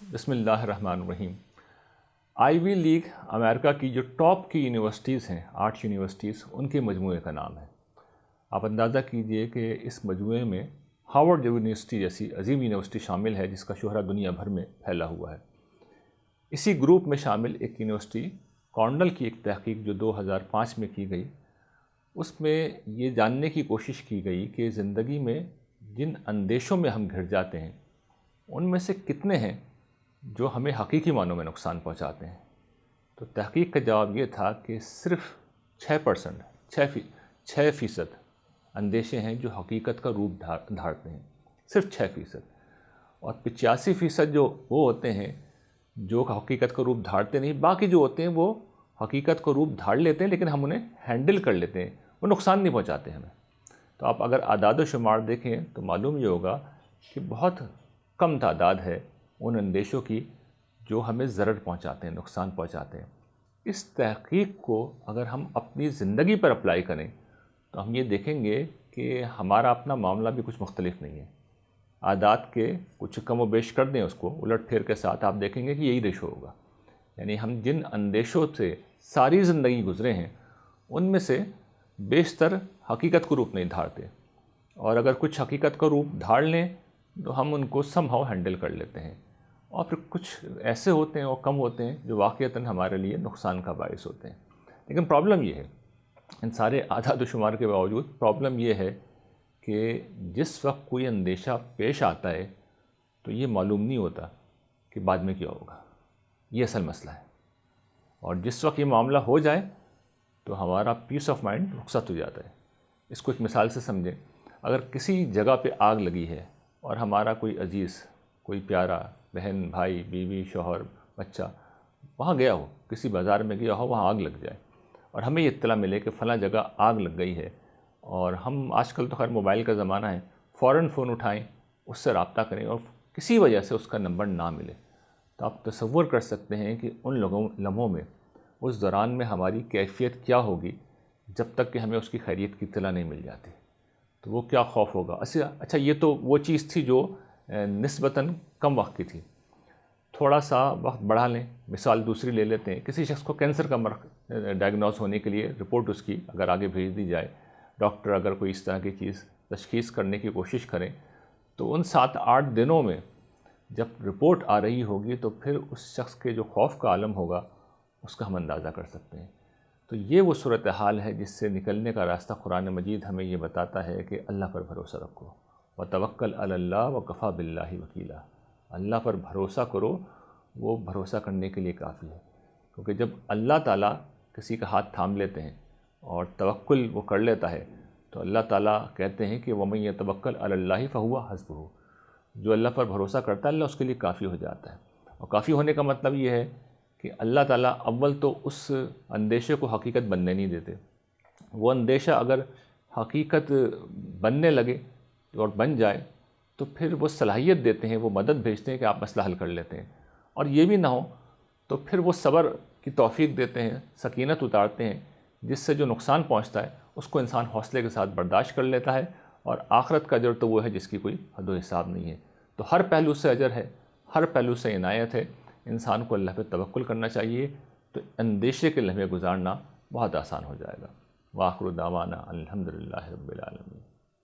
بسم اللہ الرحمن الرحیم۔ آئی وی لیگ امریکہ کی جو ٹاپ کی یونیورسٹیز ہیں، 8 یونیورسٹیز، ان کے مجموعے کا نام ہے۔ آپ اندازہ کیجئے کہ اس مجموعے میں ہارورڈ یونیورسٹی جیسی عظیم یونیورسٹی شامل ہے جس کا شہرہ دنیا بھر میں پھیلا ہوا ہے۔ اسی گروپ میں شامل ایک یونیورسٹی کارنل کی ایک تحقیق جو 2005 میں کی گئی، اس میں یہ جاننے کی کوشش کی گئی کہ زندگی میں جن اندیشوں میں ہم گھر جاتے ہیں ان میں سے کتنے ہیں جو ہمیں حقیقی معنوں میں نقصان پہنچاتے ہیں۔ تو تحقیق کا جواب یہ تھا کہ صرف 6% اندیشے ہیں جو حقیقت کا روپ دھارتے ہیں، صرف 6%۔ اور 85% جو وہ ہوتے ہیں جو حقیقت کا روپ دھارتے نہیں، باقی جو ہوتے ہیں وہ حقیقت کو روپ دھار لیتے ہیں لیکن ہم انہیں ہینڈل کر لیتے ہیں، وہ نقصان نہیں پہنچاتے ہمیں۔ تو آپ اگر اعداد و شمار دیکھیں تو معلوم یہ ہوگا کہ بہت کم تعداد ہے ان اندیشوں کی جو ہمیں ضرر پہنچاتے ہیں، نقصان پہنچاتے ہیں۔ اس تحقیق کو اگر ہم اپنی زندگی پر اپلائی کریں تو ہم یہ دیکھیں گے کہ ہمارا اپنا معاملہ بھی کچھ مختلف نہیں ہے۔ عادات کے کچھ کم و بیش کر دیں اس کو الٹ پھیر کے ساتھ، آپ دیکھیں گے کہ یہی ریشو ہوگا۔ یعنی ہم جن اندیشوں سے ساری زندگی گزرے ہیں ان میں سے بیشتر حقیقت کو روپ نہیں دھارتے، اور اگر کچھ حقیقت کا روپ دھار لیں تو ہم ان کو سم ہاؤ ہینڈل کر لیتے ہیں، اور پھر کچھ ایسے ہوتے ہیں اور کم ہوتے ہیں جو واقعتاً ہمارے لیے نقصان کا باعث ہوتے ہیں۔ لیکن پرابلم یہ ہے، ان سارے اعداد و شمار کے باوجود پرابلم یہ ہے کہ جس وقت کوئی اندیشہ پیش آتا ہے تو یہ معلوم نہیں ہوتا کہ بعد میں کیا ہوگا، یہ اصل مسئلہ ہے۔ اور جس وقت یہ معاملہ ہو جائے تو ہمارا پیس آف مائنڈ رخصت ہو جاتا ہے۔ اس کو ایک مثال سے سمجھیں، اگر کسی جگہ پہ آگ لگی ہے اور ہمارا کوئی عزیز، کوئی پیارا، بہن، بھائی، بیوی، شوہر، بچہ وہاں گیا ہو، کسی بازار میں گیا ہو، وہاں آگ لگ جائے اور ہمیں یہ اطلاع ملے کہ فلاں جگہ آگ لگ گئی ہے، اور ہم آج کل تو خیر موبائل کا زمانہ ہے، فوراً فون اٹھائیں، اس سے رابطہ کریں، اور کسی وجہ سے اس کا نمبر نہ ملے، تو آپ تصور کر سکتے ہیں کہ ان لمحوں میں، اس دوران میں ہماری کیفیت کیا ہوگی جب تک کہ ہمیں اس کی خیریت کی اطلاع نہیں مل جاتی۔ تو وہ کیا خوف ہوگا۔ اچھا یہ تو وہ چیز تھی جو نسبتاً کم وقت کی تھی۔ تھوڑا سا وقت بڑھا لیں، مثال دوسری لے لیتے ہیں، کسی شخص کو کینسر کا ڈائگنوز ہونے کے لیے رپورٹ اس کی اگر آگے بھیج دی جائے، ڈاکٹر اگر کوئی اس طرح کی چیز تشخیص کرنے کی کوشش کریں تو ان 7-8 دنوں میں جب رپورٹ آ رہی ہوگی تو پھر اس شخص کے جو خوف کا عالم ہوگا اس کا ہم اندازہ کر سکتے ہیں۔ تو یہ وہ صورتحال ہے جس سے نکلنے کا راستہ قرآن مجید ہمیں یہ بتاتا ہے کہ اللہ پر بھروسہ رکھو، وتوکل علی اللہ وکفیٰ باللہ وکیلا۔ اللہ پر بھروسہ کرو، وہ بھروسہ کرنے کے لیے کافی ہے، کیونکہ جب اللہ تعالیٰ کسی کا ہاتھ تھام لیتے ہیں اور توکل وہ کر لیتا ہے تو اللہ تعالیٰ کہتے ہیں کہ وَمَن یتوکل علی اللہ فہو حسبہ۔ جو اللہ پر بھروسہ کرتا ہے اللہ اس کے لیے کافی ہو جاتا ہے۔ اور کافی ہونے کا مطلب یہ ہے کہ اللہ تعالیٰ اول تو اس اندیشے کو حقیقت بننے نہیں دیتے، وہ اندیشہ اگر حقیقت بننے لگے اور بن جائے تو پھر وہ صلاحیت دیتے ہیں، وہ مدد بھیجتے ہیں کہ آپ مسئلہ حل کر لیتے ہیں، اور یہ بھی نہ ہو تو پھر وہ صبر کی توفیق دیتے ہیں، سکینت اتارتے ہیں، جس سے جو نقصان پہنچتا ہے اس کو انسان حوصلے کے ساتھ برداشت کر لیتا ہے، اور آخرت کا اجر تو وہ ہے جس کی کوئی حد و حساب نہیں ہے۔ تو ہر پہلو سے اجر ہے، ہر پہلو سے عنایت ہے، انسان کو اللہ پہ توکل کرنا چاہیے، تو اندیشے کے لمحے گزارنا بہت آسان ہو جائے گا۔ وآخر دعوانا الحمدللہ رب العالمین۔